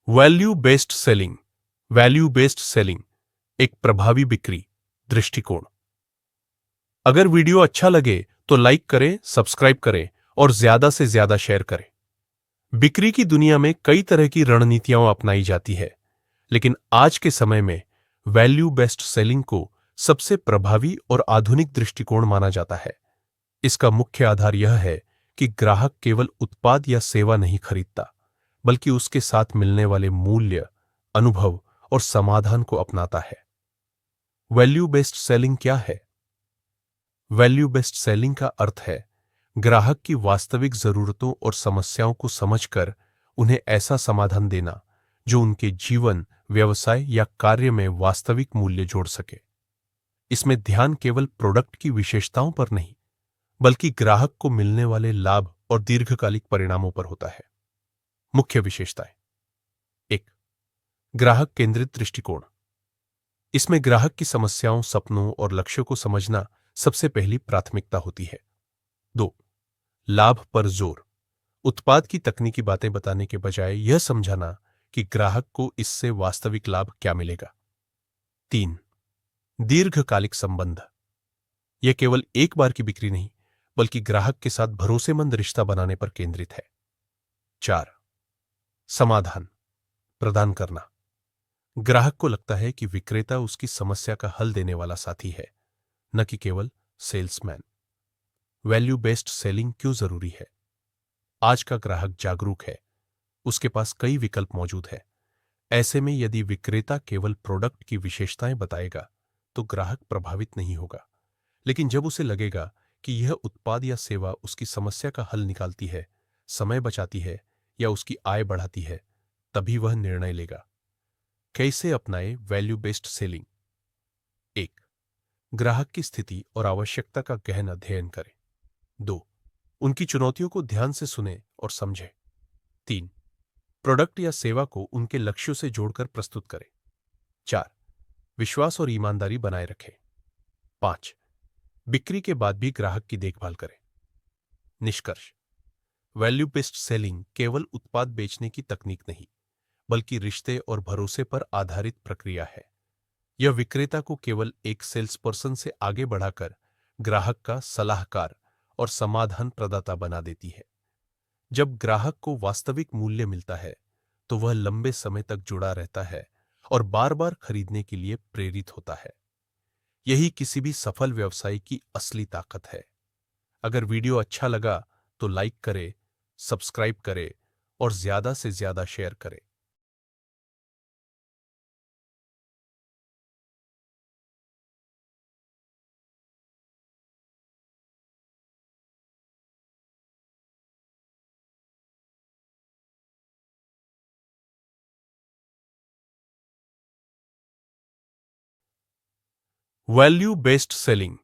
Value based selling एक प्रभावी बिक्री दृष्टिकोण। अगर वीडियो अच्छा लगे तो लाइक करें, सब्सक्राइब करें और ज्यादा से ज्यादा शेयर करें। बिक्री की दुनिया में कई तरह की रणनीतियां अपनाई जाती है, लेकिन आज के समय में वैल्यू बेस्ड सेलिंग को सबसे प्रभावी और आधुनिक दृष्टिकोण माना जाता है। इसका मुख्य आधार यह है कि ग्राहक केवल उत्पाद या सेवा नहीं खरीदता, बल्कि उसके साथ मिलने वाले मूल्य, अनुभव और समाधान को अपनाता है। वैल्यू बेस्ड सेलिंग क्या है? वैल्यू बेस्ड सेलिंग का अर्थ है ग्राहक की वास्तविक जरूरतों और समस्याओं को समझकर उन्हें ऐसा समाधान देना जो उनके जीवन, व्यवसाय या कार्य में वास्तविक मूल्य जोड़ सके। इसमें ध्यान केवल प्रोडक्ट की विशेषताओं पर नहीं, बल्कि ग्राहक को मिलने वाले लाभ और दीर्घकालिक परिणामों पर होता है। मुख्य विशेषताएं। 1. ग्राहक केंद्रित दृष्टिकोण। इसमें ग्राहक की समस्याओं, सपनों और लक्ष्यों को समझना सबसे पहली प्राथमिकता होती है। 2. लाभ पर जोर। उत्पाद की तकनीकी बातें बताने के बजाय यह समझाना कि ग्राहक को इससे वास्तविक लाभ क्या मिलेगा। 3. दीर्घकालिक संबंध। यह केवल एक बार की बिक्री नहीं, बल्कि ग्राहक के साथ भरोसेमंद रिश्ता बनाने पर केंद्रित है। 4. समाधान प्रदान करना। ग्राहक को लगता है कि विक्रेता उसकी समस्या का हल देने वाला साथी है, न कि केवल सेल्समैन। वैल्यू बेस्ड सेलिंग क्यों जरूरी है? आज का ग्राहक जागरूक है, उसके पास कई विकल्प मौजूद है। ऐसे में यदि विक्रेता केवल प्रोडक्ट की विशेषताएं बताएगा तो ग्राहक प्रभावित नहीं होगा। लेकिन जब उसे लगेगा कि यह उत्पाद या सेवा उसकी समस्या का हल निकालती है, समय बचाती है या उसकी आय बढ़ाती है, तभी वह निर्णय लेगा। कैसे अपनाए वैल्यू बेस्ड सेलिंग? 1. ग्राहक की स्थिति और आवश्यकता का गहन अध्ययन करें। 2. उनकी चुनौतियों को ध्यान से सुने और समझें। 3. प्रोडक्ट या सेवा को उनके लक्ष्यों से जोड़कर प्रस्तुत करें। 4. विश्वास और ईमानदारी बनाए रखें। 5. बिक्री के बाद भी ग्राहक की देखभाल करें। निष्कर्ष। वैल्यू बेस्ड सेलिंग केवल उत्पाद बेचने की तकनीक नहीं, बल्कि रिश्ते और भरोसे पर आधारित प्रक्रिया है। यह विक्रेता को केवल एक सेल्स पर्सन से आगे बढ़ाकर ग्राहक का सलाहकार और समाधान प्रदाता बना देती है। जब ग्राहक को वास्तविक मूल्य मिलता है, तो वह लंबे समय तक जुड़ा रहता है और बार बार खरीदने के लिए प्रेरित होता है। यही किसी भी सफल व्यवसाय की असली ताकत है। अगर वीडियो अच्छा लगा तो लाइक करें, सब्सक्राइब करें और ज्यादा से ज्यादा शेयर करें। Value based selling